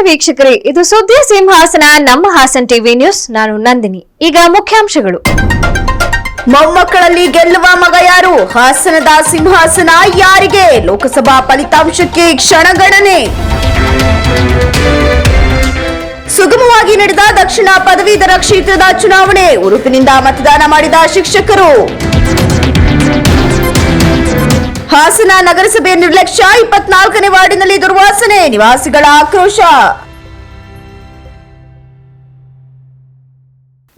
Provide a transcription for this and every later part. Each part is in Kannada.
ವೀಕ್ಷಕರೇ, ಇದು ಸುದ್ದಿ ಸಿಂಹಾಸನ ನಮ್ಮ ಹಾಸನ್ ಟಿವಿ ನ್ಯೂಸ್. ನಾನು ನಂದಿನಿ. ಈಗ ಮುಖ್ಯಾಂಶಗಳು. ಮೊಮ್ಮಕ್ಕಳಲ್ಲಿ ಗೆಲ್ಲುವ ಮಗ ಯಾರು? ಹಾಸನದ ಸಿಂಹಾಸನ ಯಾರಿಗೆ? ಲೋಕಸಭಾ ಫಲಿತಾಂಶಕ್ಕೆ ಕ್ಷಣಗಣನೆ. ಸುಗಮವಾಗಿ ನಡೆದ ದಕ್ಷಿಣ ಪದವೀಧರ ಕ್ಷೇತ್ರದ ಚುನಾವಣೆ, ಉರುಪಿನಿಂದ ಮತದಾನ ಮಾಡಿದ ಶಿಕ್ಷಕರು. ಹಾಸನ ನಗರಸಭೆ ನಿರ್ಲಕ್ಷ್ಯ, 24ನೇ ವಾರ್ಡಿನಲ್ಲಿ ದುರ್ವಾಸನೆ, ನಿವಾಸಿಗಳ ಆಕ್ರೋಶ.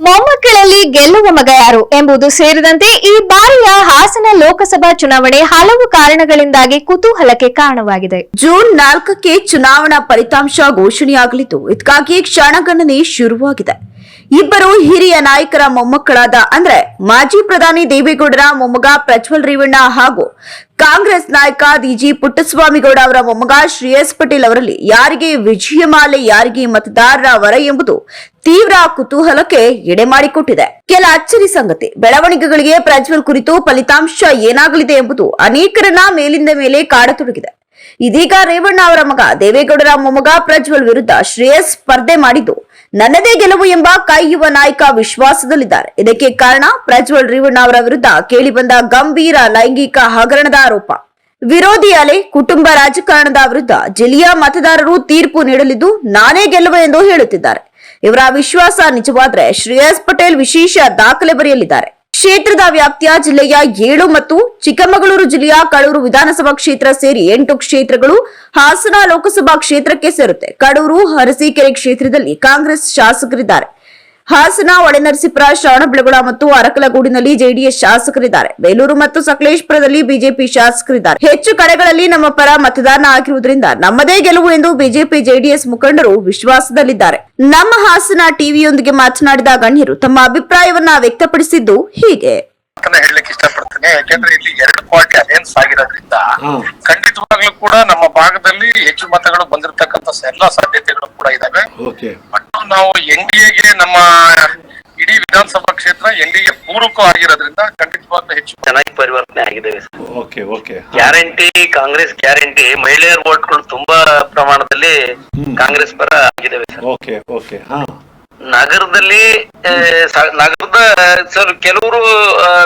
ಮೊಮ್ಮಕ್ಕಳಲ್ಲಿ ಗೆಲ್ಲುವ ಮಗ ಯಾರು ಎಂಬುದು ಸೇರಿದಂತೆ ಈ ಬಾರಿಯ ಹಾಸನ ಲೋಕಸಭಾ ಚುನಾವಣೆ ಹಲವು ಕಾರಣಗಳಿಂದಾಗಿ ಕುತೂಹಲಕ್ಕೆ ಕಾರಣವಾಗಿದೆ. ಜೂನ್ 4ಕ್ಕೆ ಚುನಾವಣಾ ಫಲಿತಾಂಶ ಘೋಷಣೆಯಾಗಲಿದ್ದು, ಇದಕ್ಕಾಗಿ ಕ್ಷಣಗಣನೆ ಶುರುವಾಗಿದೆ. ಇಬ್ಬರು ಹಿರಿಯ ನಾಯಕರ ಮೊಮ್ಮಕ್ಕಳಾದ ಅಂದ್ರೆ ಮಾಜಿ ಪ್ರಧಾನಿ ದೇವೇಗೌಡರ ಮೊಮ್ಮಗ ಪ್ರಜ್ವಲ್ ರೇವಣ್ಣ ಹಾಗೂ ಕಾಂಗ್ರೆಸ್ ನಾಯಕ ಡಿಜಿ ಪುಟ್ಟಸ್ವಾಮಿಗೌಡ ಅವರ ಮೊಮ್ಮಗ ಶ್ರೇಯಸ್ ಪಟೇಲ್ ಅವರಲ್ಲಿ ಯಾರಿಗೆ ವಿಜಯಮಾಲೆ, ಯಾರಿಗೆ ಮತದಾರರ ವರ ಎಂಬುದು ತೀವ್ರ ಕುತೂಹಲಕ್ಕೆ ಎಡೆ ಮಾಡಿಕೊಟ್ಟಿದೆ. ಕೆಲ ಅಚ್ಚರಿ ಸಂಗತಿ, ಬೆಳವಣಿಗೆಗಳಿಗೆ ಪ್ರಜ್ವಲ್ ಕುರಿತು ಫಲಿತಾಂಶ ಏನಾಗಲಿದೆ ಎಂಬುದು ಅನೇಕರನ್ನ ಮೇಲಿಂದ ಮೇಲೆ ಕಾಡತೊಡಗಿದೆ. ಇದೀಗ ರೇವಣ್ಣ ಅವರ ಮಗ ದೇವೇಗೌಡರ ಮೊಮ್ಮಗ ಪ್ರಜ್ವಲ್ ವಿರುದ್ಧ ಶ್ರೇಯಸ್ ಸ್ಪರ್ಧೆ ಮಾಡಿದ್ದು, ನನ್ನದೇ ಗೆಲುವು ಎಂಬ ಕೈ ಯುವ ನಾಯಕ ವಿಶ್ವಾಸದಲ್ಲಿದ್ದಾರೆ. ಇದಕ್ಕೆ ಕಾರಣ ಪ್ರಜ್ವಲ್ ರೇವಣ್ಣ ಅವರ ವಿರುದ್ಧ ಕೇಳಿಬಂದ ಗಂಭೀರ ಲೈಂಗಿಕ ಹಗರಣದ ಆರೋಪ. ವಿರೋಧಿ ಅಲೆ ಕುಟುಂಬ ರಾಜಕಾರಣದ ವಿರುದ್ಧ ಜಿಲ್ಲೆಯ ಮತದಾರರು ತೀರ್ಪು ನೀಡಲಿದ್ದು, ನಾನೇ ಗೆಲ್ಲುವೆ ಎಂದು ಹೇಳುತ್ತಿದ್ದಾರೆ. ಇವರ ವಿಶ್ವಾಸ ನಿಜವಾದ್ರೆ ಶ್ರೇಯಸ್ ಪಟೇಲ್ ವಿಶೇಷ ದಾಖಲೆ ಬರೆಯಲಿದ್ದಾರೆ. ಕ್ಷೇತ್ರದ ವ್ಯಾಪ್ತಿಯ ಜಿಲ್ಲೆಯ 7 ಮತ್ತು ಚಿಕ್ಕಮಗಳೂರು ಜಿಲ್ಲೆಯ ಕಡೂರು ವಿಧಾನಸಭಾ ಕ್ಷೇತ್ರ ಸೇರಿ 8 ಕ್ಷೇತ್ರಗಳು ಹಾಸನ ಲೋಕಸಭಾ ಕ್ಷೇತ್ರಕ್ಕೆ ಸೇರುತ್ತೆ. ಕಡೂರು, ಅರಸೀಕೆರೆ ಕ್ಷೇತ್ರದಲ್ಲಿ ಕಾಂಗ್ರೆಸ್ ಶಾಸಕರಿದ್ದಾರೆ. ಹಾಸನ, ಹೊಳೆನರಸೀಪುರ, ಶ್ರವಣಬೆಳಗೊಳ ಮತ್ತು ಅರಕಲಗೂಡಿನಲ್ಲಿ ಜೆಡಿಎಸ್ ಶಾಸಕರಿದ್ದಾರೆ. ಬೇಲೂರು ಮತ್ತು ಸಕಲೇಶಪುರದಲ್ಲಿ ಬಿಜೆಪಿ ಶಾಸಕರಿದ್ದಾರೆ. ಹೆಚ್ಚು ಕಡೆಗಳಲ್ಲಿ ನಮ್ಮ ಪರ ಮತದಾನ ಆಗಿರುವುದರಿಂದ ನಮ್ಮದೇ ಗೆಲುವು ಎಂದು ಬಿಜೆಪಿ ಜೆಡಿಎಸ್ ಮುಖಂಡರು ವಿಶ್ವಾಸದಲ್ಲಿದ್ದಾರೆ. ನಮ್ಮ ಹಾಸನ ಟಿವಿಯೊಂದಿಗೆ ಮಾತನಾಡಿದ ಗಣ್ಯರು ತಮ್ಮ ಅಭಿಪ್ರಾಯವನ್ನ ವ್ಯಕ್ತಪಡಿಸಿದ್ದು ಹೀಗೆ. ಹೇಳಲಿಕ್ಕೆ ಇಷ್ಟಪಡ್ತೇನೆ. ಯಾಕೆಂದ್ರೆ ಇಲ್ಲಿ 2 ಪಾರ್ಟಿ ಅಲಯನ್ಸ್ ಆಗಿರೋದ್ರಿಂದ ಖಂಡಿತವಾಗ್ಲೂ ಕೂಡ ನಮ್ಮ ಭಾಗದಲ್ಲಿ ಹೆಚ್ಚು ಮತಗಳು ಬಂದಿರತಕ್ಕಂತ ಎಲ್ಲಾ ಸಾಧ್ಯತೆಗಳು ಕೂಡ ಇದಾವೆ. ಮತ್ತು ನಾವು ಎನ್ಡಿಎಗೆ ನಮ್ಮ ಇಡೀ ವಿಧಾನಸಭಾ ಕ್ಷೇತ್ರ ಎನ್ಡಿಎ ಪೂರಕ ಆಗಿರೋದ್ರಿಂದ ಖಂಡಿತವಾಗ್ಲೂ ಹೆಚ್ಚು ಚೆನ್ನಾಗಿ ಪರಿವರ್ತನೆ ಆಗಿದೆ. ಗ್ಯಾರಂಟಿ, ಕಾಂಗ್ರೆಸ್ ಗ್ಯಾರಂಟಿ, ಮಹಿಳೆಯರ ವೋಟ್ಗಳು ತುಂಬಾ ಪ್ರಮಾಣದಲ್ಲಿ ಕಾಂಗ್ರೆಸ್ ಪರ ಆಗಿದ್ದಾವೆ. ನಗರದ ಸರ್ ಕೆಲವರು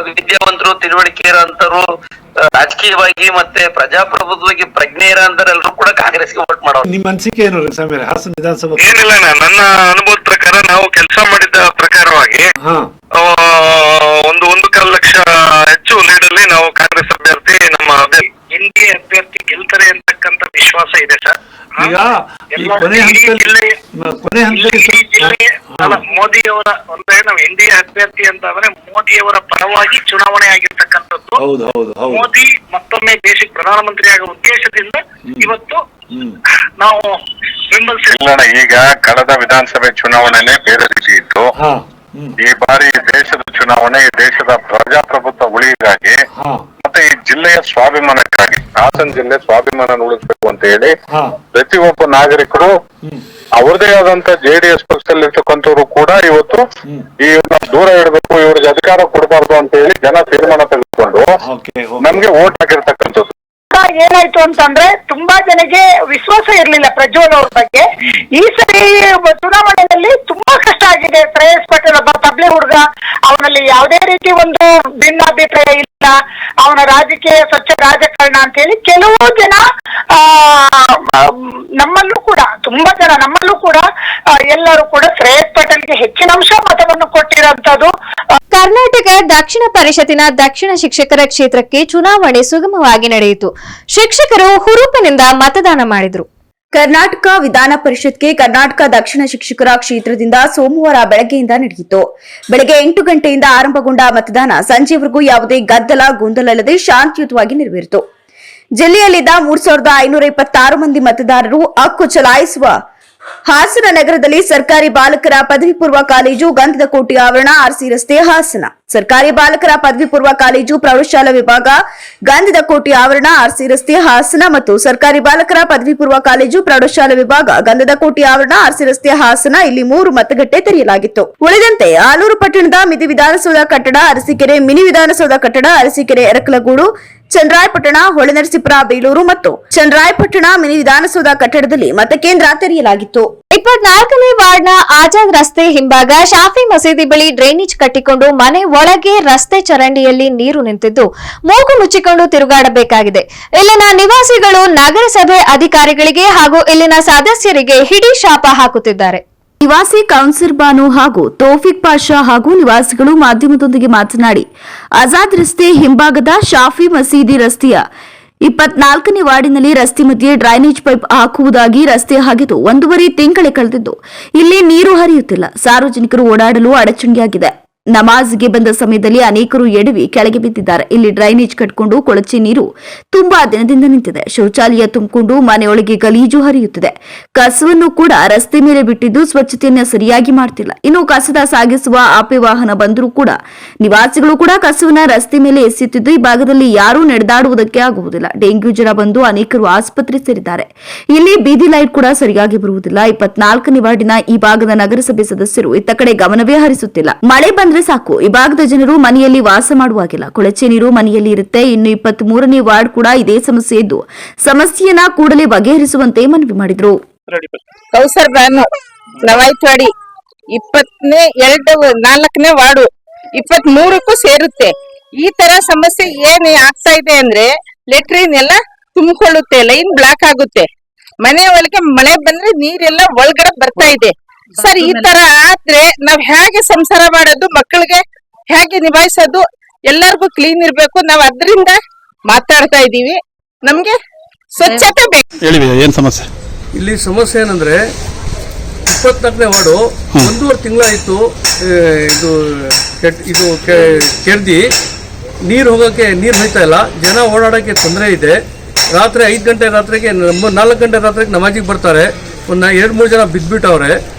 ವಿದ್ಯಾವಂತರು, ತಿಳುವಳಿಕೆ ಇರೋಂತರು, ರಾಜಕೀಯವಾಗಿ ಮತ್ತೆ ಪ್ರಜಾಪ್ರಭುತ್ವವಾಗಿ ಪ್ರಜ್ಞೆ ಇರೋಂತರೆಲ್ಲರೂ ಕೂಡ ಕಾಂಗ್ರೆಸ್ಗೆ ವೋಟ್ ಮಾಡೋದು. ನಿಮ್ಮ ಅನಿಸಿಕೆ ಏನು ಹಾಸನ ವಿಧಾನಸಭಾ? ಏನಿಲ್ಲ, ನನ್ನ ಅನುಭವದ ಪ್ರಕಾರ ನಾವು ಕೆಲಸ ಮಾಡಿದ ಪ್ರಕಾರವಾಗಿ 1.25 ಲಕ್ಷ ಹೆಚ್ಚು ಲೀಡಲ್ಲಿ ನಾವು ಕಾಂಗ್ರೆಸ್ ಅಭ್ಯರ್ಥಿ, ನಮ್ಮ ಎನ್ಡಿಎ ಅಭ್ಯರ್ಥಿ ಗೆಲ್ತಾರೆ ಅಂತಕ್ಕಂಥ ವಿಶ್ವಾಸ ಇದೆ ಸರ್. ಮೋದಿಯವರ ಅಂದ್ರೆ ನಾವು ಎನ್ಡಿಎ ಅಭ್ಯರ್ಥಿ ಅಂತಂದ್ರೆ ಮೋದಿಯವರ ಪರವಾಗಿ ಚುನಾವಣೆ ಆಗಿರ್ತಕ್ಕಂಥದ್ದು. ಮೋದಿ ಮತ್ತೊಮ್ಮೆ ದೇಶಕ್ಕೆ ಪ್ರಧಾನಮಂತ್ರಿ ಆಗುವ ಉದ್ದೇಶದಿಂದ ಇವತ್ತು ನಾವು ಬೆಂಬಲಿಸಿಲ್ಲ. ಈಗ ಕಳೆದ ವಿಧಾನಸಭೆ ಚುನಾವಣೆನೇ ಬೇರೆ ರೀತಿ ಇತ್ತು. ಈ ಬಾರಿ ದೇಶದ ಚುನಾವಣೆ ದೇಶದ ಪ್ರಜಾಪ್ರಭುತ್ವ ಉಳಿಗಾಗಿ ಮತ್ತೆ ಈ ಜಿಲ್ಲೆಯ ಸ್ವಾಭಿಮಾನಕ್ಕಾಗಿ, ಹಾಸನ ಜಿಲ್ಲೆ ಸ್ವಾಭಿಮಾನ ಉಳಿಸಬೇಕು ಅಂತ ಹೇಳಿ ಪ್ರತಿಯೊಬ್ಬ ನಾಗರಿಕರು ಅವ್ರದೇ ಆದಂತ ಜೆಡಿಎಸ್ ಪಕ್ಷದಲ್ಲಿ ಇರ್ತಕ್ಕಂಥವ್ರು ಕೂಡ ಇವತ್ತು ಈ ದೂರ ಇಡಬೇಕು, ಇವ್ರಿಗೆ ಅಧಿಕಾರ ಕೊಡಬಾರ್ದು ಅಂತ ಹೇಳಿ ಜನ ತೀರ್ಮಾನ ತೆಗೆದುಕೊಂಡು ನಮ್ಗೆ ವೋಟ್ ಹಾಕಿರ್ತಕ್ಕಂಥದ್ದು. ಏನಾಯ್ತು ಅಂತಂದ್ರೆ ತುಂಬಾ ಜನಕ್ಕೆ ವಿಶ್ವಾಸ ಇರ್ಲಿಲ್ಲ ಪ್ರಜ್ವಲ್ ಅವ್ರ ಬಗ್ಗೆ. ಈ ಸರಿ ಚುನಾವಣೆಯಲ್ಲಿ ತುಂಬಾ ಕಷ್ಟ ಆಗಿದೆ. ಶ್ರೇಯಸ್ ಪಟೇಲ್ ಒಬ್ಬ ತಬ್ಲೆ ಹುಡುಗ, ಅವನಲ್ಲಿ ಯಾವುದೇ ರೀತಿ ಒಂದು ಭಿನ್ನಾಭಿಪ್ರಾಯ ಇಲ್ಲ. ಅವನ ರಾಜಕೀಯ ಸ್ವಚ್ಛ ರಾಜಕಾರಣ ಅಂತ ಹೇಳಿ ಕೆಲವು ಜನ ನಮ್ಮಲ್ಲೂ ಕೂಡ ತುಂಬಾ ಜನ ನಮ್ಮಲ್ಲೂ ಕೂಡ ಎಲ್ಲರೂ ಕೂಡ ಶ್ರೇಯಸ್ ಪಟೇಲ್ಗೆ ಹೆಚ್ಚಿನ ಅಂಶ ಮತವನ್ನು ಕೊಟ್ಟಿರೋಂಥದ್ದು. ಕರ್ನಾಟಕ ದಕ್ಷಿಣ ಪರಿಷತ್ತಿನ ದಕ್ಷಿಣ ಶಿಕ್ಷಕರ ಕ್ಷೇತ್ರಕ್ಕೆ ಚುನಾವಣೆ ಸುಗಮವಾಗಿ ನಡೆಯಿತು. ಶಿಕ್ಷಕರು ಹುರುಪಿನಿಂದ ಮತದಾನ ಮಾಡಿದರು. ಕರ್ನಾಟಕ ವಿಧಾನ ಪರಿಷತ್ಗೆ ಕರ್ನಾಟಕ ದಕ್ಷಿಣ ಶಿಕ್ಷಕರ ಕ್ಷೇತ್ರದಿಂದ ಸೋಮವಾರ ಬೆಳಗ್ಗೆಯಿಂದ ನಡೆಯಿತು. ಬೆಳಗ್ಗೆ 8 ಗಂಟೆಯಿಂದ ಆರಂಭಗೊಂಡ ಮತದಾನ ಸಂಜೆವರೆಗೂ ಯಾವುದೇ ಗದ್ದಲ ಗೊಂದಲ ಇಲ್ಲದೆ ಶಾಂತಿಯುತವಾಗಿ ನೆರವೇರಿತು. ಜಿಲ್ಲೆಯಲ್ಲಿದ್ದ 3526 ಮಂದಿ ಮತದಾರರು ಹಕ್ಕು ಚಲಾಯಿಸುವ ಹಾಸನ ನಗರದಲ್ಲಿ ಸರ್ಕಾರಿ ಬಾಲಕರ ಪದವಿ ಪೂರ್ವ ಕಾಲೇಜು, ಗಂಧದ ಕೋಟೆ ಆವರಣ, ಆರ್ಸಿ ರಸ್ತೆ, ಹಾಸನ. ಸರ್ಕಾರಿ ಬಾಲಕರ ಪದವಿ ಪೂರ್ವ ಕಾಲೇಜು ಪ್ರೌಢಶಾಲಾ ವಿಭಾಗ, ಗಂಧದ ಕೋಟೆ ಆವರಣ, ಆರ್ಸಿ ರಸ್ತೆ, ಹಾಸನ ಮತ್ತು ಸರ್ಕಾರಿ ಬಾಲಕರ ಪದವಿ ಪೂರ್ವ ಕಾಲೇಜು ಪ್ರೌಢಶಾಲಾ ವಿಭಾಗ, ಗಂಧದ ಕೋಟೆ ಆವರಣ, ಆರ್ಸಿ ರಸ್ತೆ, ಹಾಸನ ಇಲ್ಲಿ 3 ಮತಗಟ್ಟೆ ತೆರೆಯಲಾಗಿತ್ತು. ಉಳಿದಂತೆ ಆಲೂರು ಪಟ್ಟಣದ ಮಿತಿ ವಿಧಾನಸೌಧ ಕಟ್ಟಡ, ಅರಸೀಕೆರೆ ಮಿನಿ ವಿಧಾನಸೌಧ ಕಟ್ಟಡ, ಅರಸೀಕೆರೆ, ಅರಕಲಗೂಡು, ಚನ್ನರಾಯಪಟ್ಟಣ, ಹೊಳೆನರಸೀಪುರ, ಬೇಲೂರು ಮತ್ತು ಚನ್ನರಾಯಪಟ್ಟಣ ಮಿನಿ ವಿಧಾನಸೌಧ ಕಟ್ಟಡದಲ್ಲಿ ಮತಕೇಂದ್ರ ತೆರೆಯಲಾಗಿತ್ತು. 24ನೇ ವಾರ್ಡ್ನ ಆಜಾದ್ ರಸ್ತೆ ಹಿಂಭಾಗ ಶಾಫಿ ಮಸೀದಿ ಬಳಿ ಡ್ರೈನೇಜ್ ಕಟ್ಟಿಕೊಂಡು ಮನೆ ಒಳಗೆ ರಸ್ತೆ ಚರಂಡಿಯಲ್ಲಿ ನೀರು ನಿಂತಿದ್ದು ಮೂಗು ಮುಚ್ಚಿಕೊಂಡು ತಿರುಗಾಡಬೇಕಾಗಿದೆ. ಇಲ್ಲಿನ ನಿವಾಸಿಗಳು ನಗರಸಭೆ ಅಧಿಕಾರಿಗಳಿಗೆ ಹಾಗೂ ಇಲ್ಲಿನ ಸದಸ್ಯರಿಗೆ ಹಿಡಿ ಶಾಪ ಹಾಕುತ್ತಿದ್ದಾರೆ. ನಿವಾಸಿ ಕೌನ್ಸಿಲರ್ ಬಾನು ಹಾಗೂ ತೌಫಿಕ್ ಪಾಷಾ ಹಾಗೂ ನಿವಾಸಿಗಳು ಮಾಧ್ಯಮದೊಂದಿಗೆ ಮಾತನಾಡಿ, ಆಜಾದ್ ರಸ್ತೆ ಹಿಂಭಾಗದ ಶಾಫಿ ಮಸೀದಿ ರಸ್ತೆಯ 24ನೇ ವಾರ್ಡಿನಲ್ಲಿ ರಸ್ತೆ ಮಧ್ಯೆ ಡ್ರೈನೇಜ್ ಪೈಪ್ ಹಾಕುವುದಾಗಿ ರಸ್ತೆ ಹಾಗೆದು 1.5 ತಿಂಗಳೇ ಕಳೆದಿದ್ದು ಇಲ್ಲಿ ನೀರು ಹರಿಯುತ್ತಿಲ್ಲ. ಸಾರ್ವಜನಿಕರು ಓಡಾಡಲು ಅಡಚಣೆಯಾಗಿದೆ. ನಮಾಜ್ಗೆ ಬಂದ ಸಮಯದಲ್ಲಿ ಅನೇಕರು ಎಡವಿ ಕೆಳಗೆ ಬಿದ್ದಿದ್ದಾರೆ. ಇಲ್ಲಿ ಡ್ರೈನೇಜ್ ಕಟ್ಟಿಕೊಂಡು ಕೊಳಚೆ ನೀರು ತುಂಬಾ ದಿನದಿಂದ ನಿಂತಿದೆ. ಶೌಚಾಲಯ ತುಂಬಿಕೊಂಡು ಮನೆಯೊಳಗೆ ಗಲೀಜು ಹರಿಯುತ್ತಿದೆ. ಕಸವನ್ನು ಕೂಡ ರಸ್ತೆ ಮೇಲೆ ಬಿಟ್ಟಿದ್ದು ಸ್ವಚ್ಛತೆಯನ್ನ ಸರಿಯಾಗಿ ಮಾಡ್ತಿಲ್ಲ. ಇನ್ನು ಕಸದ ಸಾಗಿಸುವ ಆಪೆ ವಾಹನ ಬಂದರೂ ಕೂಡ ನಿವಾಸಿಗಳು ಕೂಡ ಕಸವನ್ನ ರಸ್ತೆ ಮೇಲೆ ಎಸೆಯುತ್ತಿದ್ದು ಈ ಭಾಗದಲ್ಲಿ ಯಾರೂ ನಡೆದಾಡುವುದಕ್ಕೆ ಆಗುವುದಿಲ್ಲ. ಡೆಂಗ್ಯೂ ಜ್ವರ ಬಂದು ಅನೇಕರು ಆಸ್ಪತ್ರೆ ಸೇರಿದ್ದಾರೆ. ಇಲ್ಲಿ ಬೀದಿ ಲೈಟ್ ಕೂಡ ಸರಿಯಾಗಿ ಬರುವುದಿಲ್ಲ. 24ನೇ ವಾರ್ಡಿನ ಈ ಭಾಗದ ನಗರಸಭೆ ಸದಸ್ಯರು ಇತ್ತ ಕಡೆ ಗಮನವೇ ಹರಿಸುತ್ತಿಲ್ಲ. ಮಳೆ ಬಂದ್ರೆ ಸಾಕು ಈ ಭಾಗದ ಜನರು ಮನೆಯಲ್ಲಿ ವಾಸ ಮಾಡುವಾಗಿಲ್ಲ. ಕೊಳಚೆ ನೀರು ಮನೆಯಲ್ಲಿ ಇರುತ್ತೆ. ಇನ್ನು 23ನೇ ವಾರ್ಡ್ ಕೂಡ ಇದೇ ಸಮಸ್ಯೆ ಇದ್ದು ಸಮಸ್ಯೆಯನ್ನ ಕೂಡಲೇ ಬಗೆಹರಿಸುವಂತೆ ಮನವಿ ಮಾಡಿದ್ರು. ಕೌಸರ್ ಬಾನು, ನವಾಯ್ತವಾಡಿ, 24ನೇ ವಾರ್ಡು 23ಕ್ಕೂ ಸೇರುತ್ತೆ. ಈ ತರ ಸಮಸ್ಯೆ ಏನ್ ಆಗ್ತಾ ಇದೆ ಅಂದ್ರೆ ಲೆಟ್ರಿನ್ ಎಲ್ಲ ತುಂಬಿಕೊಳ್ಳುತ್ತೆ, ಲೈನ್ ಬ್ಲಾಕ್ ಆಗುತ್ತೆ. ಮನೆ ಒಳಗೆ ಮಳೆ ಬಂದ್ರೆ ನೀರೆಲ್ಲ ಒಳಗಡೆ ಬರ್ತಾ ಇದೆ. ಸರ್, ಈ ತರ ಆದ್ರೆ ನಾವ್ ಹೇಗೆ ಸಂಸಾರ ಮಾಡೋದು, ಮಕ್ಕಳಿಗೆ ಹೇಗೆ ನಿಭಾಯಿಸೋದು? ಎಲ್ಲರಿಗೂ ಕ್ಲೀನ್ ಇರ್ಬೇಕು. ನಾವ್ ಅದ್ರಿಂದ ಮಾತಾಡ್ತಾ ಇದೀವಿ. ನಮ್ಗೆ ಸ್ವಚ್ಛತೆ ಬೇಕು. ಹೇಳಿ, ಏನ್ ಸಮಸ್ಯೆ? ಇಲ್ಲಿ ಸಮಸ್ಯೆ ಏನಂದ್ರೆ 24ನೇ ವಾರ್ಡು 1.5 ತಿಂಗಳಾಯ್ತು. ಇದು ಕೆಡ್ದಿ ನೀರು ಹೋಗಕ್ಕೆ ನೀರು ಹೋಯ್ತಾ ಇಲ್ಲ. ಜನ ಓಡಾಡಕ್ಕೆ ತೊಂದರೆ ಇದೆ. ರಾತ್ರಿ 5 ಗಂಟೆ ರಾತ್ರಿಗೆ 4 ಗಂಟೆ ರಾತ್ರಿಗೆ ನಮಾಜಿಗೆ ಬರ್ತಾರೆ. ಒಂದು 2-3 ಜನ ಬಿದ್ದ್ಬಿಟ್ಟವ್ರೆ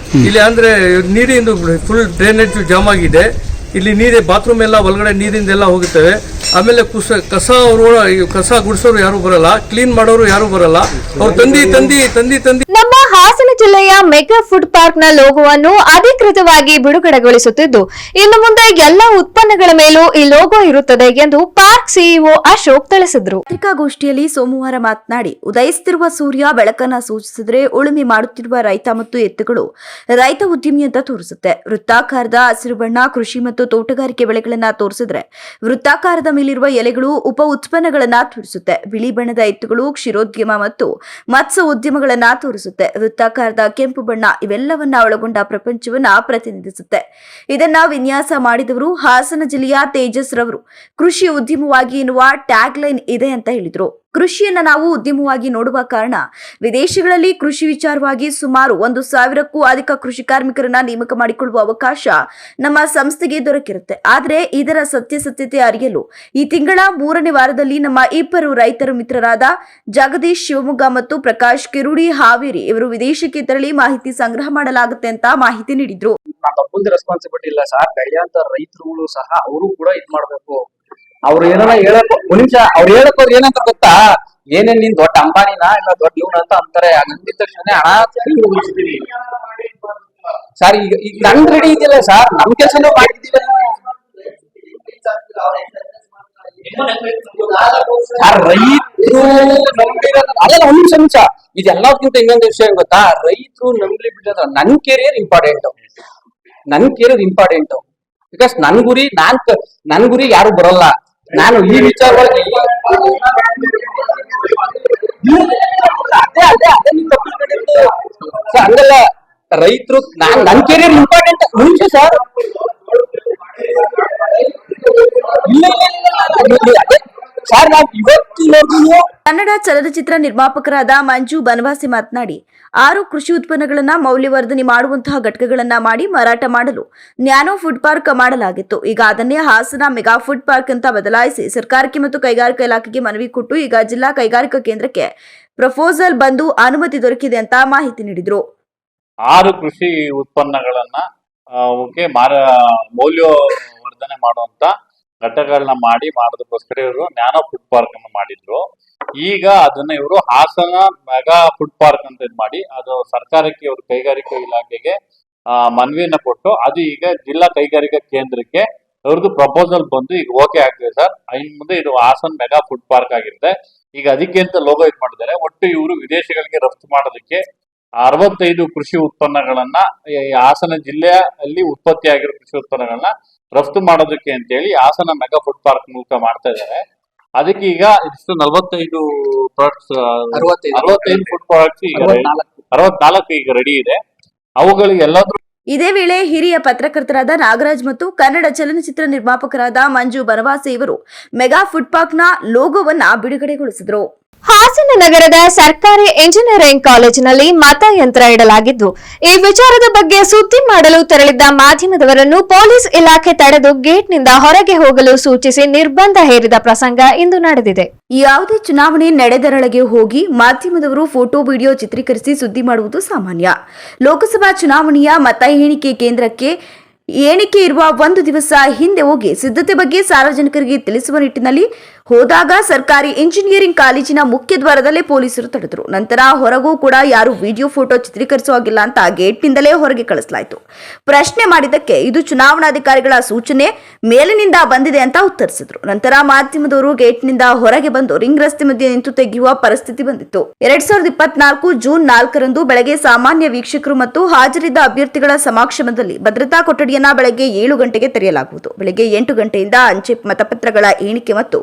ಇಲ್ಲಿ. ಅಂದ್ರೆ ನೀರಿಂದು ಫುಲ್ ಡ್ರೈನೇಜ್ ಜಾಮ್ ಆಗಿದೆ. ಇಲ್ಲಿ ನೀರೇ ಬಾತ್ರೂಮ್ ಎಲ್ಲ ಒಳಗಡೆ ನೀರಿಂದೆಲ್ಲ ಹೋಗುತ್ತವೆ. ಆಮೇಲೆ ಕಸ ಗುಡಿಸೋರು ಯಾರು ಬರಲ್ಲ, ಕ್ಲೀನ್ ಮಾಡೋರು ಯಾರು ಬರಲ್ಲ. ಅವ್ರು ತಂದಿ ನಮ್ಮ ಹಾಸನ ಜಿಲ್ಲೆಯ ಮೆಗಾ ಫುಡ್ ಪಾರ್ಕ್ ನ ಲೋಗೋವನ್ನು ಅಧಿಕೃತವಾಗಿ ಬಿಡುಗಡೆಗೊಳಿಸುತ್ತಿದ್ದು ಇನ್ನು ಮುಂದೆ ಎಲ್ಲ ಉತ್ಪನ್ನಗಳ ಮೇಲೂ ಈ ಲೋಗೋ ಇರುತ್ತದೆ ಎಂದು ಪಾರ್ಕ್ ಸಿಇಒ ಅಶೋಕ್ ತಿಳಿಸಿದರು. ಪತ್ರಿಕಾಗೋಷ್ಠಿಯಲ್ಲಿ ಸೋಮವಾರ ಮಾತನಾಡಿ, ಉದಯಿಸುತ್ತಿರುವ ಸೂರ್ಯ ಬೆಳಕನ್ನ ಸೂಚಿಸಿದ್ರೆ ಉಳುಮೆ ಮಾಡುತ್ತಿರುವ ರೈತ ಮತ್ತು ಎತ್ತುಗಳು ರೈತ ಉದ್ಯಮಿ ಅಂತ ತೋರಿಸುತ್ತೆ. ವೃತ್ತಾಕಾರದ ಹಸಿರು ಬಣ್ಣ ಕೃಷಿ ಮತ್ತು ತೋಟಗಾರಿಕೆ ಬೆಳೆಗಳನ್ನ ತೋರಿಸಿದ್ರೆ ವೃತ್ತಾಕಾರದ ಮೇಲಿರುವ ಎಲೆಗಳು ಉಪ ಉತ್ಪನ್ನಗಳನ್ನ ತೋರಿಸುತ್ತೆ. ಬಿಳಿ ಬಣ್ಣದ ಎತ್ತುಗಳು ಕ್ಷೀರೋದ್ಯಮ ಮತ್ತು ಮತ್ಸ್ಯ ಉದ್ಯಮಗಳನ್ನ ತೋರಿಸುತ್ತೆ. ವೃತ್ತಾಕಾರದ ಕೆಂಪು ಬಣ್ಣ ಇವೆಲ್ಲವನ್ನ ಒಳಗೊಂಡ ಪ್ರಪಂಚವನ್ನ ಪ್ರತಿನಿಧಿಸುತ್ತೆ. ಇದನ್ನ ವಿನ್ಯಾಸ ಮಾಡಿದವರು ಹಾಸನ ಜಿಲ್ಲೆಯ ತೇಜಸ್ ರವರು. ಕೃಷಿ ಉದ್ಯಮವಾಗಿ ಎನ್ನುವ ಟ್ಯಾಗ್ ಲೈನ್ ಇದೆ ಅಂತ ಹೇಳಿದ್ರು. ಕೃಷಿಯನ್ನ ನಾವು ಉದ್ಯಮವಾಗಿ ನೋಡುವ ಕಾರಣ ವಿದೇಶಗಳಲ್ಲಿ ಕೃಷಿ ವಿಚಾರವಾಗಿ ಸುಮಾರು 1,000ಕ್ಕೂ ಅಧಿಕ ಕೃಷಿ ಕಾರ್ಮಿಕರನ್ನ ನೇಮಕ ಮಾಡಿಕೊಳ್ಳುವ ಅವಕಾಶ ನಮ್ಮ ಸಂಸ್ಥೆಗೆ ದೊರಕಿರುತ್ತೆ. ಆದರೆ ಇದರ ಸತ್ಯಾಸತ್ಯತೆ ಅರಿಯಲು ಈ ತಿಂಗಳ 3ನೇ ವಾರದಲ್ಲಿ ನಮ್ಮ 2 ರೈತರ ಮಿತ್ರರಾದ ಜಗದೀಶ್ ಶಿವಮೊಗ್ಗ ಮತ್ತು ಪ್ರಕಾಶ್ ಕಿರುಡಿ ಹಾವೇರಿ ಇವರು ವಿದೇಶಕ್ಕೆ ತೆರಳಿ ಮಾಹಿತಿ ಸಂಗ್ರಹ ಮಾಡಲಾಗುತ್ತೆ ಅಂತ ಮಾಹಿತಿ ನೀಡಿದ್ರು. ರೆಸ್ಪಾನ್ಸಿಬಿಲಿಟಿ ಇಲ್ಲ ಸರ್. ಬೆಳೆಯಂತ ರೈತರುಗಳು ಸಹ ಅವರು ಕೂಡ ಇದ್ ಮಾಡ್ಬೇಕು. ಅವ್ರು ಏನಾರ ಹೇಳಕ್ ಒಂದ್ ನಿಮಿಷ ಅವ್ರು ಹೇಳಕ್ ಹೋದ್ರೆ ಏನಂತ ಗೊತ್ತಾ, ಏನೇನ್ ನೀನ್ ದೊಡ್ಡ ಅಂಬಾನಿನ ಇಲ್ಲ ದೊಡ್ಡ ಇವ್ನ ಅಂತ ಅಂತಾರೆ. ಅಂದಿದ ತಕ್ಷಣ ಹಣ ಉಳಿಸ್ತೀವಿ ಸರ್. ಈಗ ನನ್ ರೆಡಿ ಇದೆಯಲ್ಲ ಸರ್, ನಮ್ ಕೆಲ್ಸನೂ ಮಾಡಿದ್ದೀವಿ ರೈತರು ಅಲ್ಲ. ಒಂದ್ ನಿಮಿಷ ಇದೆಲ್ಲಕ್ಕಿಂತ ಇನ್ನೊಂದು ವಿಷಯ ಗೊತ್ತಾ, ರೈತರು ನಂಬಲಿ ಬಿಟ್ಟದ ನನ್ ಕೆರಿಯರ್ ಇಂಪಾರ್ಟೆಂಟ್. ಬಿಕಾಸ್ ನನ್ ಗುರಿ ಯಾರು ಬರಲ್ಲ. ನಾನು ಈ ವಿಚಾರವಾಗಿ ಹಂಗಲ್ಲ, ರೈತರು ನನ್ ಕೆರಿಯರ್ ಇಂಪಾರ್ಟೆಂಟ್. ಮುಂಚೆ ಸರ್ ಸರ್ ನಾವು ಇವತ್ತು ಕನ್ನಡ ಚಲನಚಿತ್ರ ನಿರ್ಮಾಪಕರಾದ ಮಂಜು ಬನವಾಸಿ ಮಾತನಾಡಿ, 6 ಕೃಷಿ ಉತ್ಪನ್ನಗಳನ್ನ ಮೌಲ್ಯವರ್ಧನೆ ಮಾಡುವಂತಹ ಘಟಕಗಳನ್ನ ಮಾಡಿ ಮಾರಾಟ ಮಾಡಲು ನ್ಯಾನೋ ಫುಡ್ ಪಾರ್ಕ್ ಮಾಡಲಾಗಿತ್ತು. ಈಗ ಅದನ್ನೇ ಹಾಸನ ಮೆಗಾ ಫುಡ್ ಪಾರ್ಕ್ ಅಂತ ಬದಲಾಯಿಸಿ ಸರ್ಕಾರಕ್ಕೆ ಮತ್ತು ಕೈಗಾರಿಕಾ ಇಲಾಖೆಗೆ ಮನವಿ ಕೊಟ್ಟು ಈಗ ಜಿಲ್ಲಾ ಕೈಗಾರಿಕಾ ಕೇಂದ್ರಕ್ಕೆ ಪ್ರಪೋಸಲ್ ಬಂದು ಅನುಮತಿ ದೊರಕಿದೆ ಅಂತ ಮಾಹಿತಿ ನೀಡಿದ್ರು. 6 ಕೃಷಿ ಉತ್ಪನ್ನಗಳನ್ನ ಮೌಲ್ಯವರ್ಧನೆ ಮಾಡುವಂತ ಘಟಕಗಳನ್ನ ಮಾಡೋದಕ್ಕೋಸ್ಕರ ಇವರು ನ್ಯಾನೋ ಫುಡ್ ಪಾರ್ಕ್ ಅನ್ನು ಮಾಡಿದ್ರು. ಈಗ ಅದನ್ನ ಇವರು ಹಾಸನ ಮೆಗಾ ಫುಡ್ ಪಾರ್ಕ್ ಅಂತ ಮಾಡಿ ಅದು ಸರ್ಕಾರಕ್ಕೆ ಇವರು ಕೈಗಾರಿಕಾ ಇಲಾಖೆಗೆ ಮನವಿಯನ್ನ ಕೊಟ್ಟು ಅದು ಈಗ ಜಿಲ್ಲಾ ಕೈಗಾರಿಕಾ ಕೇಂದ್ರಕ್ಕೆ ಅವ್ರದ್ದು ಪ್ರಪೋಸಲ್ ಬಂದು ಈಗ ಓಕೆ ಆಗ್ತಿದೆ ಸರ್. ಇನ್ ಮುಂದೆ ಇದು ಹಾಸನ್ ಮೆಗಾ ಫುಡ್ ಪಾರ್ಕ್ ಆಗಿರುತ್ತೆ. ಈಗ ಅದಕ್ಕೆ ಅಂತ ಲೋಗೋ ಇದು ಮಾಡಿದ್ದಾರೆ. ಒಟ್ಟು ಇವರು ವಿದೇಶಗಳಿಗೆ ರಫ್ತು ಮಾಡೋದಕ್ಕೆ 65 ಕೃಷಿ ಉತ್ಪನ್ನಗಳನ್ನ ಈ ಹಾಸನ ಜಿಲ್ಲೆಯಲ್ಲಿ ಉತ್ಪತ್ತಿಯಾಗಿರೋ ಕೃಷಿ ಉತ್ಪನ್ನಗಳನ್ನ ರಫ್ತು ಮಾಡೋದಕ್ಕೆ ಅಂತೇಳಿ ಹಾಸನ ಮೆಗಾ ಫುಡ್ ಪಾರ್ಕ್ ಮೂಲಕ ಮಾಡ್ತಾ ಇದ್ದಾರೆ. ಅದಕ್ಕೆ ಈಗ ಇಷ್ಟು 45 ಪ್ರಾಡಕ್ಟ್ಸ್ 65 ಫುಡ್ ಪ್ರಾಡಕ್ಟ್ಸ್ ಈಗ 64 ಈಗ ರೆಡಿ ಇದೆ. ಅವುಗಳಿಗೆ ಎಲ್ಲಾದ್ರೂ ಇದೇ ವೇಳೆ ಹಿರಿಯ ಪತ್ರಕರ್ತರಾದ ನಾಗರಾಜ್ ಮತ್ತು ಕನ್ನಡ ಚಲನಚಿತ್ರ ನಿರ್ಮಾಪಕರಾದ ಮಂಜು ಬನವಾಸಿ ಇವರು ಮೆಗಾ ಫುಡ್ ಪಾರ್ಕ್ನ ಲೋಗೋವನ್ನ ಬಿಡುಗಡೆಗೊಳಿಸಿದರು. ಹಾಸನ ನಗರದ ಸರ್ಕಾರಿ ಇಂಜಿನಿಯರಿಂಗ್ ಕಾಲೇಜಿನಲ್ಲಿ ಮತಯಂತ್ರ ಇಡಲಾಗಿದ್ದು, ಈ ವಿಚಾರದ ಬಗ್ಗೆ ಸುದ್ದಿ ಮಾಡಲು ತೆರಳಿದ್ದ ಮಾಧ್ಯಮದವರನ್ನು ಪೊಲೀಸ್ ಇಲಾಖೆ ತಡೆದು ಗೇಟ್ನಿಂದ ಹೊರಗೆ ಹೋಗಲು ಸೂಚಿಸಿ ನಿರ್ಬಂಧ ಹೇರಿದ ಪ್ರಸಂಗ ಇಂದು ನಡೆದಿದೆ. ಯಾವುದೇ ಚುನಾವಣೆ ನಡೆದರೊಳಗೆ ಹೋಗಿ ಮಾಧ್ಯಮದವರು ಫೋಟೋ ವಿಡಿಯೋ ಚಿತ್ರೀಕರಿಸಿ ಸುದ್ದಿ ಮಾಡುವುದು ಸಾಮಾನ್ಯ. ಲೋಕಸಭಾ ಚುನಾವಣೆಯ ಮತ ಎಣಿಕೆ ಕೇಂದ್ರಕ್ಕೆ ಎಣಿಕೆ ಇರುವ 1 ದಿವಸ ಹಿಂದೆ ಹೋಗಿ ಸಿದ್ಧತೆ ಬಗ್ಗೆ ಸಾರ್ವಜನಿಕರಿಗೆ ತಿಳಿಸುವ ನಿಟ್ಟಿನಲ್ಲಿ ಹೋದಾಗ ಸರ್ಕಾರಿ ಇಂಜಿನಿಯರಿಂಗ್ ಕಾಲೇಜಿನ ಮುಖ್ಯ ದ್ವಾರದಲ್ಲೇ ಪೊಲೀಸರು ತಡೆದರು. ನಂತರ ಹೊರಗೂ ಕೂಡ ಯಾರು ವಿಡಿಯೋ ಫೋಟೋ ಚಿತ್ರೀಕರಿಸುವಾಗಿಲ್ಲ ಅಂತ ಗೇಟ್ನಿಂದಲೇ ಹೊರಗೆ ಕಳಿಸಲಾಯಿತು. ಪ್ರಶ್ನೆ ಮಾಡಿದ್ದಕ್ಕೆ ಇದು ಚುನಾವಣಾಧಿಕಾರಿಗಳ ಸೂಚನೆ ಮೇಲಿನಿಂದ ಬಂದಿದೆ ಅಂತ ಉತ್ತರಿಸಿದ್ರು. ನಂತರ ಮಾಧ್ಯಮದವರು ಗೇಟ್ನಿಂದ ಹೊರಗೆ ಬಂದು ರಿಂಗ್ ರಸ್ತೆ ಮಧ್ಯೆ ನಿಂತು ತೆಗೆಯುವ ಪರಿಸ್ಥಿತಿ ಬಂದಿತ್ತು. 2024 ಜೂನ್ 4ರಂದು ಬೆಳಗ್ಗೆ ಸಾಮಾನ್ಯ ವೀಕ್ಷಕರು ಮತ್ತು ಹಾಜರಿದ್ದ ಅಭ್ಯರ್ಥಿಗಳ ಸಮಕ್ಷಮದಲ್ಲಿ ಭದ್ರತಾ ಕೊಠಡಿಯನ್ನ ಬೆಳಗ್ಗೆ 7 ಗಂಟೆಗೆ ತೆರೆಯಲಾಗುವುದು. ಬೆಳಗ್ಗೆ 8 ಗಂಟೆಯಿಂದ ಅಂಚೆ ಮತಪತ್ರಗಳ ಎಣಿಕೆ ಮತ್ತು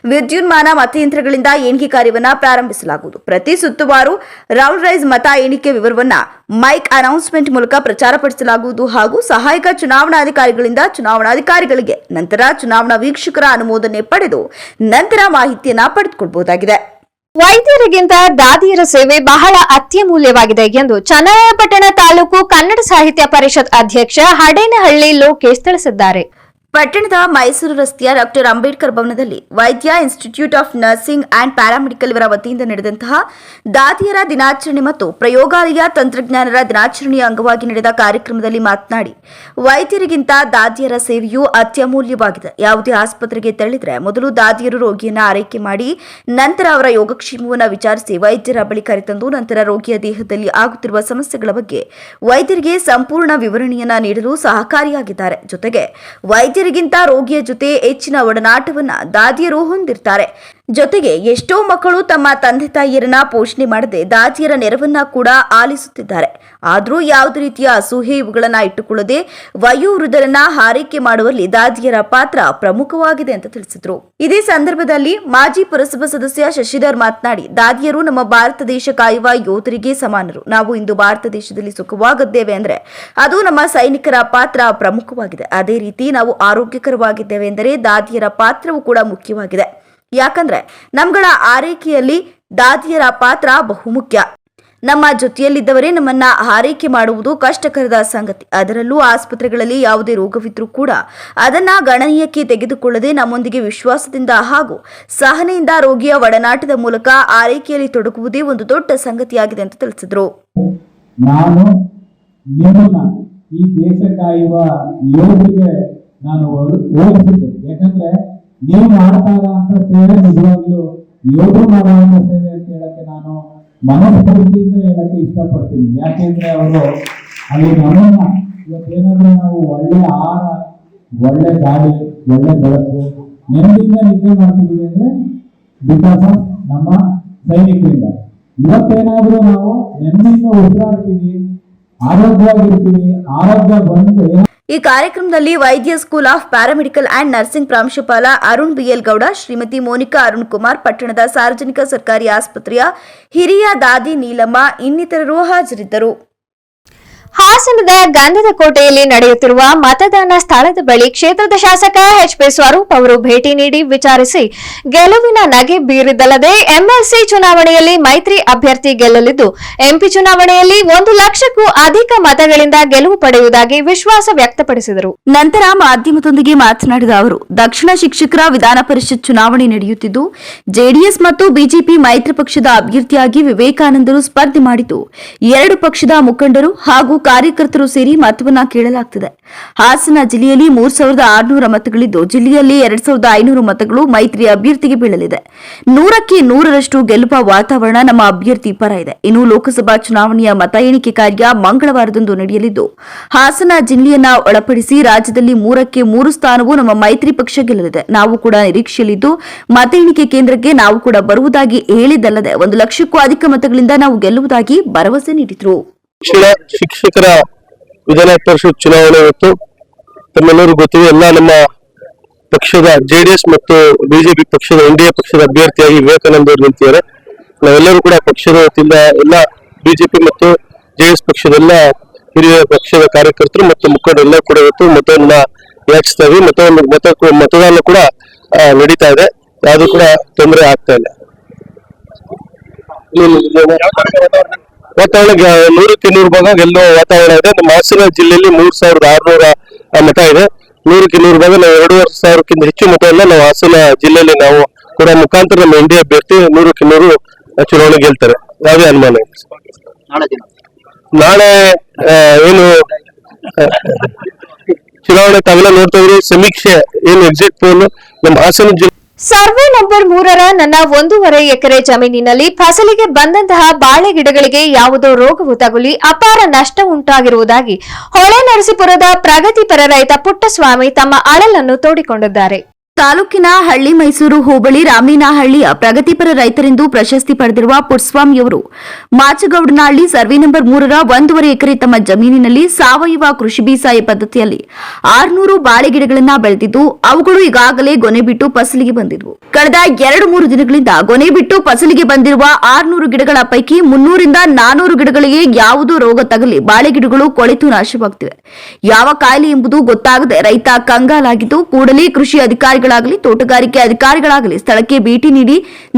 ವಿದ್ಯುನ್ಮಾನ ಮತಯಂತ್ರಗಳಿಂದ ಎಣಿಕೆ ಕಾರ್ಯವನ್ನ ಪ್ರಾರಂಭಿಸಲಾಗುವುದು. ಪ್ರತಿ ಸುತ್ತುವಾರು ರೌಂಡ್ ರೈಸ್ ಮತ ಎಣಿಕೆ ವಿವರವನ್ನ ಮೈಕ್ ಅನೌನ್ಸ್ಮೆಂಟ್ ಮೂಲಕ ಪ್ರಚಾರಪಡಿಸಲಾಗುವುದು ಹಾಗೂ ಸಹಾಯಕ ಚುನಾವಣಾಧಿಕಾರಿಗಳಿಂದ ಚುನಾವಣಾಧಿಕಾರಿಗಳಿಗೆ ನಂತರ ಚುನಾವಣಾ ವೀಕ್ಷಕರ ಅನುಮೋದನೆ ಪಡೆದು ನಂತರ ಮಾಹಿತಿಯನ್ನ ಪಡೆದುಕೊಳ್ಳಬಹುದಾಗಿದೆ. ವೈದ್ಯರಿಗಿಂತ ದಾದಿಯರ ಸೇವೆ ಬಹಳ ಅತ್ಯಮೂಲ್ಯವಾಗಿದೆ ಎಂದು ಚನ್ನರಾಯಪಟ್ಟಣ ತಾಲೂಕು ಕನ್ನಡ ಸಾಹಿತ್ಯ ಪರಿಷತ್ ಅಧ್ಯಕ್ಷ ಹಡೇನಹಳ್ಳಿ ಲೋಕೇಶ್ ತಿಳಿಸಿದ್ದಾರೆ. ಪಟ್ಟಣದ ಮೈಸೂರು ರಸ್ತೆಯ ಡಾಕ್ಟರ್ ಅಂಬೇಡ್ಕರ್ ಭವನದಲ್ಲಿ ವೈದ್ಯ institute of nursing and paramedical ಇವರ ವತಿಯಿಂದ ನಡೆದಂತಹ ದಾದಿಯರ ದಿನಾಚರಣೆ ಮತ್ತು ಪ್ರಯೋಗಾಲಯ ತಂತ್ರಜ್ಞಾನರ ದಿನಾಚರಣೆಯ ಅಂಗವಾಗಿ ನಡೆದ ಕಾರ್ಯಕ್ರಮದಲ್ಲಿ ಮಾತನಾಡಿ, ವೈದ್ಯರಿಗಿಂತ ದಾದಿಯರ ಸೇವೆಯು ಅತ್ಯಮೂಲ್ಯವಾಗಿದೆ. ಯಾವುದೇ ಆಸ್ಪತ್ರೆಗೆ ತೆರಳಿದ್ರೆ ಮೊದಲು ದಾದಿಯರು ರೋಗಿಯನ್ನ ಆರೈಕೆ ಮಾಡಿ ನಂತರ ಅವರ ಯೋಗಕ್ಷೇಮವನ್ನು ವಿಚಾರಿಸಿ ವೈದ್ಯರ ಬಳಿ ಕರೆತಂದು ನಂತರ ರೋಗಿಯ ದೇಹದಲ್ಲಿ ಆಗುತ್ತಿರುವ ಸಮಸ್ಯೆಗಳ ಬಗ್ಗೆ ವೈದ್ಯರಿಗೆ ಸಂಪೂರ್ಣ ವಿವರಣೆಯನ್ನ ನೀಡಲು ಸಹಕಾರಿಯಾಗಿದ್ದಾರೆ. ಜೊತೆಗೆ ವೈದ್ಯರಿಗಿಂತ ರೋಗಿಯ ಜೊತೆ ಹೆಚ್ಚಿನ ಒಡನಾಟವನ್ನ ದಾದಿಯರು ಹೊಂದಿರ್ತಾರೆ. ಜೊತೆಗೆ ಎಷ್ಟೋ ಮಕ್ಕಳು ತಮ್ಮ ತಂದೆ ತಾಯಿಯರನ್ನ ಪೋಷಣೆ ಮಾಡದೆ ದಾದಿಯರ ನೆರವನ್ನ ಕೂಡ ಆಲಿಸುತ್ತಿದ್ದಾರೆ. ಆದರೂ ಯಾವುದೇ ರೀತಿಯ ಅಸೂಹೆ ಇವುಗಳನ್ನ ಇಟ್ಟುಕೊಳ್ಳದೆ ವಯೋವೃದ್ಧರನ್ನ ಆರೈಕೆ ಮಾಡುವಲ್ಲಿ ದಾದಿಯರ ಪಾತ್ರ ಪ್ರಮುಖವಾಗಿದೆ ಅಂತ ತಿಳಿಸಿದ್ರು. ಇದೇ ಸಂದರ್ಭದಲ್ಲಿ ಮಾಜಿ ಪುರಸಭಾ ಸದಸ್ಯ ಶಶಿಧರ್ ಮಾತನಾಡಿ, ದಾದಿಯರು ನಮ್ಮ ಭಾರತ ದೇಶ ಕಾಯುವ ಯೋಧರಿಗೆ ಸಮಾನರು. ನಾವು ಇಂದು ಭಾರತ ದೇಶದಲ್ಲಿ ಸುಖವಾಗಿದ್ದೇವೆ ಅಂದ್ರೆ ಅದು ನಮ್ಮ ಸೈನಿಕರ ಪಾತ್ರ ಪ್ರಮುಖವಾಗಿದೆ. ಅದೇ ರೀತಿ ನಾವು ಆರೋಗ್ಯಕರವಾಗಿದ್ದೇವೆ ಎಂದರೆ ದಾದಿಯರ ಪಾತ್ರವೂ ಕೂಡ ಮುಖ್ಯವಾಗಿದೆ. ಯಾಕಂದ್ರೆ ನಮ್ಗಳ ಆರೈಕೆಯಲ್ಲಿ ದಾದಿಯರ ಪಾತ್ರ ಬಹುಮುಖ್ಯ. ನಮ್ಮ ಜೊತೆಯಲ್ಲಿದ್ದವರೇ ನಮ್ಮನ್ನ ಆರೈಕೆ ಮಾಡುವುದು ಕಷ್ಟಕರದ ಸಂಗತಿ. ಅದರಲ್ಲೂ ಆಸ್ಪತ್ರೆಗಳಲ್ಲಿ ಯಾವುದೇ ರೋಗವಿದ್ರೂ ಕೂಡ ಅದನ್ನ ಗಣನೀಯಕ್ಕೆ ತೆಗೆದುಕೊಳ್ಳದೆ ನಮ್ಮೊಂದಿಗೆ ವಿಶ್ವಾಸದಿಂದ ಹಾಗೂ ಸಹನೆಯಿಂದ ರೋಗಿಯ ಒಡನಾಟದ ಮೂಲಕ ಆರೈಕೆಯಲ್ಲಿ ತೊಡಗುವುದೇ ಒಂದು ದೊಡ್ಡ ಸಂಗತಿಯಾಗಿದೆ ಅಂತ ತಿಳಿಸಿದ್ರು. ನಾನು ನಿಮ್ಮನ್ನ ಈ ದೇಶ ಕಾಯುವ ಯೋಧರಿಗೆ ನಾನು ಹೋಲಿಸಿದ್ದೆ. ಯಾಕಂದ್ರೆ ನೀವು ಮಾಡ್ತಾ ಇರುವಂತ ಸೇವೆ ನಿಜವಾಗ್ಲೂ ಯೋಧರು ಮಾಡುವಂತ ಸೇವೆ ಅಂತ ಹೇಳಕ್ಕೆ ನಾನು ಮನಸ್ಫೂರ್ತಿಯಿಂದ ಹೇಳಕ್ಕೆ ಇಷ್ಟಪಡ್ತೀನಿ. ಯಾಕೆಂದ್ರೆ ಅವರು ಅಲ್ಲಿ ನಮ್ಮನ್ನ ಇವತ್ತೇನಾದ್ರೂ ನಾವು ಒಳ್ಳೆ ಆಹಾರ, ಒಳ್ಳೆ ಗಾಳಿ, ಒಳ್ಳೆ ಬೆಳಕು, ನೆಮ್ಮದಿಯಿಂದ ನಿದ್ದೆ ಮಾಡ್ತಿದೀವಿ ಅಂದ್ರೆ ಬಿಕಾಸ್ ಆಫ್ ನಮ್ಮ ಸೈನಿಕರಿಂದ. ಇವತ್ತೇನಾದ್ರೂ ನಾವು ನೆಮ್ಮದಿಯಿಂದ ಉಸಿರಾಡ್ತೀವಿ, ಆರೋಗ್ಯವಾಗಿರ್ತೀವಿ, ಆರೋಗ್ಯ ಬಂದ್ರೆ. ಈ ಕಾರ್ಯಕ್ರಮದಲ್ಲಿ ವೈದ್ಯ school of paramedical and nursing ಪ್ರಾಂಶುಪಾಲ ಅರುಣ್ ಬಿಎಲ್ ಗೌಡ, ಶ್ರೀಮತಿ ಮೋನಿಕಾ ಅರುಣ್ ಕುಮಾರ್, ಪಟ್ಟಣದ ಸಾರ್ವಜನಿಕ ಸರ್ಕಾರಿ ಆಸ್ಪತ್ರೆಯ ಹಿರಿಯ ದಾದಿ ನೀಲಮ್ಮ ಇನ್ನಿತರರು ಹಾಜರಿದ್ದರು. ಹಾಸನದ ಗಂಧದ ಕೋಟೆಯಲ್ಲಿ ನಡೆಯುತ್ತಿರುವ ಮತದಾನ ಸ್ಥಳದ ಬಳಿ ಕ್ಷೇತ್ರದ ಶಾಸಕ ಎಚ್.ಪಿ. ಸ್ವರೂಪ್ ಅವರು ಭೇಟಿ ನೀಡಿ ವಿಚಾರಿಸಿ ಗೆಲುವಿನ ನಗೆ ಬೀರಿದ್ದಲ್ಲದೆ ಎಂಎಲ್ಸಿ ಚುನಾವಣೆಯಲ್ಲಿ ಮೈತ್ರಿ ಅಭ್ಯರ್ಥಿ ಗೆಲ್ಲಲಿದ್ದು ಎಂಪಿ ಚುನಾವಣೆಯಲ್ಲಿ 1 ಲಕ್ಷಕ್ಕೂ ಅಧಿಕ ಮತಗಳಿಂದ ಗೆಲುವು ಪಡೆಯುವುದಾಗಿ ವಿಶ್ವಾಸ ವ್ಯಕ್ತಪಡಿಸಿದರು. ನಂತರ ಮಾಧ್ಯಮದೊಂದಿಗೆ ಮಾತನಾಡಿದ ಅವರು, ದಕ್ಷಿಣ ಶಿಕ್ಷಕರ ವಿಧಾನ ಪರಿಷತ್ ಚುನಾವಣೆ ನಡೆಯುತ್ತಿದ್ದು ಜೆಡಿಎಸ್ ಮತ್ತು ಬಿಜೆಪಿ ಮೈತ್ರಿ ಪಕ್ಷದ ಅಭ್ಯರ್ಥಿಯಾಗಿ ವಿವೇಕಾನಂದರು ಸ್ಪರ್ಧೆ ಮಾಡಿದ್ದು 2 ಪಕ್ಷದ ಮುಖಂಡರು ಹಾಗೂ ಕಾರ್ಯಕರ್ತರು ಸೇರಿ ಮತವನ್ನ ಕೇಳಲಾಗ್ತಿದೆ. ಹಾಸನ ಜಿಲ್ಲೆಯಲ್ಲಿ 3600 ಮತಗಳಿದ್ದು, ಜಿಲ್ಲೆಯಲ್ಲಿ 2500 ಮತಗಳು ಮೈತ್ರಿ ಅಭ್ಯರ್ಥಿಗೆ ಬೀಳಲಿದೆ. 100ಕ್ಕೆ 100ರಷ್ಟು ಗೆಲ್ಲುವ ವಾತಾವರಣ ನಮ್ಮ ಅಭ್ಯರ್ಥಿ ಪರ ಇದೆ. ಇನ್ನು ಲೋಕಸಭಾ ಚುನಾವಣೆಯ ಮತ ಎಣಿಕೆ ಕಾರ್ಯ ಮಂಗಳವಾರದಂದು ನಡೆಯಲಿದ್ದು, ಹಾಸನ ಜಿಲ್ಲೆಯನ್ನ ಒಳಪಡಿಸಿ ರಾಜ್ಯದಲ್ಲಿ 3ಕ್ಕೆ 3 ಸ್ಥಾನವೂ ನಮ್ಮ ಮೈತ್ರಿ ಪಕ್ಷ ಗೆಲ್ಲಲಿದೆ. ನಾವು ಕೂಡ ನಿರೀಕ್ಷೆಯಲ್ಲಿದ್ದು, ಮತ ಎಣಿಕೆ ಕೇಂದ್ರಕ್ಕೆ ನಾವು ಕೂಡ ಬರುವುದಾಗಿ ಹೇಳಿದ್ದಲ್ಲದೆ 1 ಲಕ್ಷಕ್ಕೂ ಅಧಿಕ ಮತಗಳಿಂದ ನಾವು ಗೆಲ್ಲುವುದಾಗಿ ಭರವಸೆ ನೀಡಿದರು. ಶಿಕ್ಷಕರ ವಿಧಾನ ಪರಿಷತ್ ಚುನಾವಣೆ ಇವತ್ತು ತಮ್ಮೆಲ್ಲರೂ ಗೊತ್ತಿದೆ. ಎಲ್ಲ ನಮ್ಮ ಪಕ್ಷದ ಜೆಡಿಎಸ್ ಮತ್ತು ಬಿಜೆಪಿ ಪಕ್ಷದ ಎನ್ಡಿಎ ಪಕ್ಷದ ಅಭ್ಯರ್ಥಿಯಾಗಿ ವಿವೇಕಾನಂದ ಅವರು ನಿಂತಿದ್ದಾರೆ. ನಾವೆಲ್ಲರೂ ಕೂಡ ಪಕ್ಷದ ವತಿಯಿಂದ ಎಲ್ಲ ಬಿಜೆಪಿ ಮತ್ತು ಜೆಡಿಎಸ್ ಪಕ್ಷದೆಲ್ಲ ಹಿರಿಯ ಪಕ್ಷದ ಕಾರ್ಯಕರ್ತರು ಮತ್ತು ಮುಖಂಡರೆಲ್ಲ ಕೂಡ ಇವತ್ತು ಮತವನ್ನ ಯಾಚಿಸ್ತಾ ಇದ್ವಿ. ಮತದಾನ ಕೂಡ ನಡೀತಾ ಇದೆ. ಯಾವುದು ಕೂಡ ತೊಂದರೆ ಆಗ್ತಾ ಇಲ್ಲ. ವಾತಾವರಣ 100ಕ್ಕೆ 100 ಭಾಗ ಗೆಲ್ಲುವ ವಾತಾವರಣ ಇದೆ. ನಮ್ಮ ಹಾಸನ ಜಿಲ್ಲೆಯಲ್ಲಿ 3600 ಮತ ಇದೆ. 100ಕ್ಕೆ 100 ಭಾಗ ನಾವು 2500ಕ್ಕಿಂತ ಹೆಚ್ಚು ಮತವನ್ನ ನಾವು ಹಾಸನ ಜಿಲ್ಲೆಯಲ್ಲಿ ನಾವು ಕೂಡ ಮುಖಾಂತರ ನಮ್ಮ ಎನ್ಡಿಎ ಅಭ್ಯರ್ಥಿ 100ಕ್ಕೆ 100 ಚುನಾವಣೆ ಗೆಲ್ತಾರೆ. ಯಾವುದೇ ಅನುಮಾನ ಇಲ್ಲ. ನಾಳೆ ಏನು ಚುನಾವಣೆ ತಾವೆಲ್ಲ ನೋಡ್ತಾ ಇದ್ರಿ, ಸಮೀಕ್ಷೆ ಏನು ಎಕ್ಸಿಟ್ ಪೋಲ್ ನಮ್ಮ ಹಾಸನ ಜಿಲ್ಲೆ ಸರ್ವೆ ನಂಬರ್ 3ರ ನನ್ನ 1.5 ಎಕರೆ ಜಮೀನಿನಲ್ಲಿ ಫಸಲಿಗೆ ಬಂದಂತಹ ಬಾಳೆ ಗಿಡಗಳಿಗೆ ಯಾವುದೋ ರೋಗವು ತಗುಲಿ ಅಪಾರ ನಷ್ಟ ಉಂಟಾಗಿರುವುದಾಗಿ ಹೊಳೆನರಸೀಪುರದ ಪ್ರಗತಿಪರ ರೈತ ಪುಟ್ಟಸ್ವಾಮಿ ತಮ್ಮ ಅಳಲನ್ನು ತೋಡಿಕೊಂಡಿದ್ದಾರೆ. ತಾಲೂಕಿನ ಹಳ್ಳಿ ಮೈಸೂರು ಹೋಬಳಿ ರಾಮಲಿನಹಳ್ಳಿಯ ಪ್ರಗತಿಪರ ರೈತರೆಂದು ಪ್ರಶಸ್ತಿ ಪಡೆದಿರುವ ಪುಟ್ಟಸ್ವಾಮಿಯವರು ಮಾಚಗೌಡನಹಳ್ಳಿ ಸರ್ವೆ ನಂಬರ್ 3ರ 1.5 ಎಕರೆ ತಮ್ಮ ಜಮೀನಿನಲ್ಲಿ ಸಾವಯವ ಕೃಷಿ ಬೇಸಾಯ ಪದ್ಧತಿಯಲ್ಲಿ 600 ಬಾಳೆ ಗಿಡಗಳನ್ನು ಬೆಳೆದಿದ್ದು, ಅವುಗಳು ಈಗಾಗಲೇ ಗೊನೆ ಬಿಟ್ಟು ಫಸಲಿಗೆ ಬಂದಿದ್ವು. ಕಳೆದ 2-3 ದಿನಗಳಿಂದ ಗೊನೆ ಬಿಟ್ಟು ಫಸಲಿಗೆ ಬಂದಿರುವ 600 ಗಿಡಗಳ ಪೈಕಿ 300ರಿಂದ 400 ಗಿಡಗಳಿಗೆ ಯಾವುದೋ ರೋಗ ತಗಲಿ ಬಾಳೆ ಗಿಡಗಳು ಕೊಳೆತು ನಾಶವಾಗುತ್ತಿವೆ. ಯಾವ ಕಾಯಿಲೆ ಎಂಬುದು ಗೊತ್ತಾಗದೆ ರೈತ ಕಂಗಾಲಾಗಿದ್ದು, ಕೂಡಲೇ ಕೃಷಿ ಅಧಿಕಾರಿಗಳಾಗಲಿ ತೋಟಗಾರಿಕೆ ಅಧಿಕಾರಿಗಳಾಗಲಿ ಸ್ಥಳಕ್ಕೆ ಭೇಟಿ ನೀಡಿ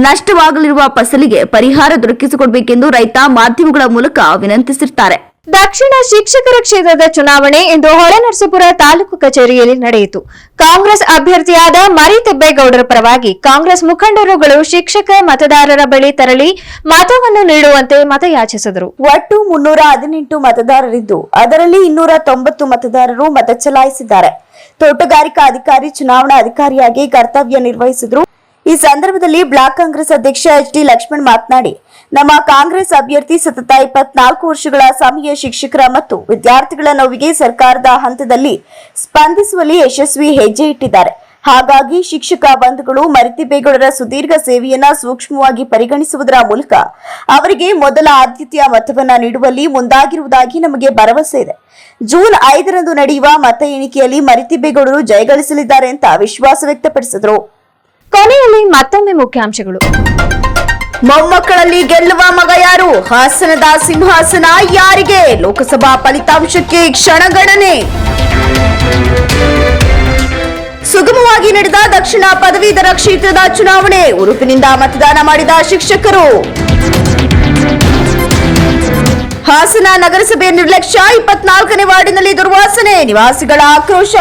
ನಷ್ಟವಾಗಲಿರುವ ಫಸಲಿಗೆ ಪರಿಹಾರ ದೊರಕಿಸಿಕೊಡಬೇಕೆಂದು ರೈತ ಮಾಧ್ಯಮಗಳ ಮೂಲಕ ವಿನಂತಿಸಿರುತ್ತಾರೆ. ದಕ್ಷಿಣ ಶಿಕ್ಷಕರ ಕ್ಷೇತ್ರದ ಚುನಾವಣೆ ಇಂದು ಹೊಳೆನರಸೀಪುರ ತಾಲೂಕು ಕಚೇರಿಯಲ್ಲಿ ನಡೆಯಿತು. ಕಾಂಗ್ರೆಸ್ ಅಭ್ಯರ್ಥಿಯಾದ ಮರಿತಿಬ್ಬೇಗೌಡರ ಪರವಾಗಿ ಕಾಂಗ್ರೆಸ್ ಮುಖಂಡರುಗಳು ಶಿಕ್ಷಕ ಮತದಾರರ ಬಳಿ ತೆರಳಿ ಮತವನ್ನು ನೀಡುವಂತೆ ಮತಯಾಚಿಸಿದರು. ಒಟ್ಟು 318 ಮತದಾರರಿದ್ದು, ಅದರಲ್ಲಿ 290 ಮತದಾರರು ಮತ ಚಲಾಯಿಸಿದ್ದಾರೆ. ತೋಟಗಾರಿಕಾ ಅಧಿಕಾರಿ ಚುನಾವಣಾ ಅಧಿಕಾರಿಯಾಗಿ ಕರ್ತವ್ಯ ನಿರ್ವಹಿಸಿದ್ರು. ಈ ಸಂದರ್ಭದಲ್ಲಿ ಬ್ಲಾಕ್ ಕಾಂಗ್ರೆಸ್ ಅಧ್ಯಕ್ಷ ಎಚ್.ಡಿ. ಲಕ್ಷ್ಮಣ್ ಮಾತನಾಡಿ, ನಮ್ಮ ಕಾಂಗ್ರೆಸ್ ಅಭ್ಯರ್ಥಿ ಸತತ 24 ವರ್ಷಗಳ ಸಮಯ ಶಿಕ್ಷಕರ ಮತ್ತು ವಿದ್ಯಾರ್ಥಿಗಳ ನೋವಿಗೆ ಸರ್ಕಾರದ ಹಂತದಲ್ಲಿ ಸ್ಪಂದಿಸುವಲ್ಲಿ ಯಶಸ್ವಿ ಹೆಜ್ಜೆ ಇಟ್ಟಿದ್ದಾರೆ. ಹಾಗಾಗಿ ಶಿಕ್ಷಕ ಬಂಧುಗಳು ಮರಿತಿಬ್ಬೇಗೌಡರ ಸುದೀರ್ಘ ಸೇವೆಯನ್ನ ಸೂಕ್ಷ್ಮವಾಗಿ ಪರಿಗಣಿಸುವುದರ ಮೂಲಕ ಅವರಿಗೆ ಮೊದಲ ಆದ್ಯತೆಯ ಮತವನ್ನ ನೀಡುವಲ್ಲಿ ಮುಂದಾಗಿರುವುದಾಗಿ ನಮಗೆ ಭರವಸೆ ಇದೆ. ಜೂನ್ 5ರಂದು ನಡೆಯುವ ಮತ ಎಣಿಕೆಯಲ್ಲಿ ಮರಿತಿಬ್ಬೇಗೌಡರು ಜಯಗಳಿಸಲಿದ್ದಾರೆ ಅಂತ ವಿಶ್ವಾಸ ವ್ಯಕ್ತಪಡಿಸಿದರು. ಕೊನೆಯಲ್ಲಿ ಮತ್ತೊಮ್ಮೆ ಮುಖ್ಯಾಂಶಗಳು. ಮೊಮ್ಮಕ್ಕಳಲ್ಲಿ ಗೆಲ್ಲುವ ಮಗ ಯಾರು? ಹಾಸನದ ಸಿಂಹಾಸನ ಯಾರಿಗೆ? ಲೋಕಸಭಾ ಫಲಿತಾಂಶಕ್ಕೆ ಕ್ಷಣಗಣನೆ. ಸುಗಮವಾಗಿ ನಡೆದ ದಕ್ಷಿಣ ಪದವೀಧರ ಕ್ಷೇತ್ರದ ಚುನಾವಣೆ, ಉರುಪಿನಿಂದ ಮತದಾನ ಮಾಡಿದ ಶಿಕ್ಷಕರು. ಹಾಸನ ನಗರಸಭೆ ನಿರ್ಲಕ್ಷ್ಯ, 24ನೇ ವಾರ್ಡಿನಲ್ಲಿ ದುರ್ವಾಸನೆ, ನಿವಾಸಿಗಳ ಆಕ್ರೋಶ.